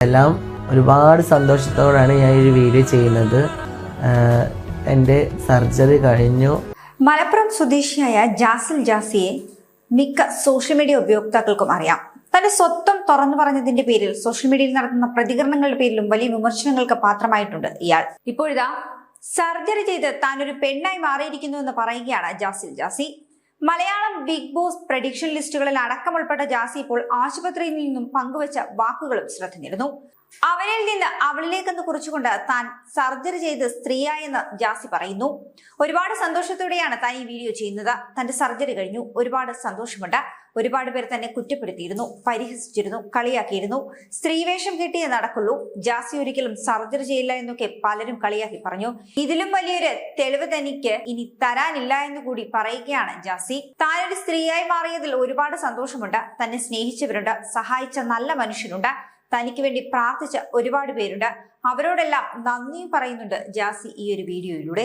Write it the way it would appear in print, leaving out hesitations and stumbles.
എല്ലാം ഒരുപാട് സന്തോഷത്തോടെയാണ് ഞാൻ ഈ വീഡിയോ ചെയ്യുന്നത്. എൻ്റെ സർജറി കഴിഞ്ഞു. മലപ്പുറം സ്വദേശിയായ ജാസിൽ ജാസിയെ മിക്ക സോഷ്യൽ മീഡിയ ഉപയോക്താക്കൾക്കും അറിയാം. തന്റെ സ്വത്വം തുറന്നു പറഞ്ഞതിന്റെ പേരിൽ സോഷ്യൽ മീഡിയയിൽ നടത്തുന്ന പ്രതികരണങ്ങളുടെ പേരിലും വലിയ വിമർശനങ്ങൾക്ക് പാത്രമായിട്ടുണ്ട് ഇയാൾ. ഇപ്പോഴിതാ സർജറി ചെയ്ത് താൻ ഒരു പെണ്ണായി മാറിയിരിക്കുന്നു എന്ന് പറയുകയാണ് Jasil Jasi. Malayalam Bigg Boss prediction ലിസ്റ്റുകളിൽ അടക്കം ഉൾപ്പെട്ട ജാസി ഇപ്പോൾ ആശുപത്രിയിൽ നിന്നും പങ്കുവച്ച വാക്കുകളും ശ്രദ്ധ നേടുന്നു. അവനിൽ നിന്ന് അവളിലേക്കെന്ന് കുറിച്ചുകൊണ്ട് താൻ സർജറി ചെയ്ത് സ്ത്രീയായെന്ന് ജാസി പറയുന്നു. ഒരുപാട് സന്തോഷത്തോടെയാണ് താൻ ഈ വീഡിയോ ചെയ്യുന്നത്. തന്റെ സർജറി കഴിഞ്ഞു, ഒരുപാട് സന്തോഷമുണ്ട്. ഒരുപാട് പേർ തന്നെ കുറ്റപ്പെടുത്തിയിരുന്നു, പരിഹസിച്ചിരുന്നു, കളിയാക്കിയിരുന്നു. സ്ത്രീവേഷം കിട്ടിയേ നടക്കുള്ളൂ. ജാസി ഒരിക്കലും സർജറി ചെയ്യില്ല എന്നൊക്കെ പലരും കളിയാക്കി പറഞ്ഞു. ഇതിലും വലിയൊരു തെളിവ് തനിക്ക് ഇനി തരാനില്ല എന്ന് കൂടി പറയുകയാണ് ജാസി. താനൊരു സ്ത്രീയായി മാറിയതിൽ ഒരുപാട് സന്തോഷമുണ്ട്. തന്നെ സ്നേഹിച്ചവരുണ്ട്, സഹായിച്ച നല്ല മനുഷ്യരുണ്ട്, തനിക്ക് വേണ്ടി പ്രാർത്ഥിച്ച ഒരുപാട് പേരുണ്ട്. അവരോടെല്ലാം നന്ദിയും പറയുന്നുണ്ട് ജാസി ഈ ഒരു വീഡിയോയിലൂടെ.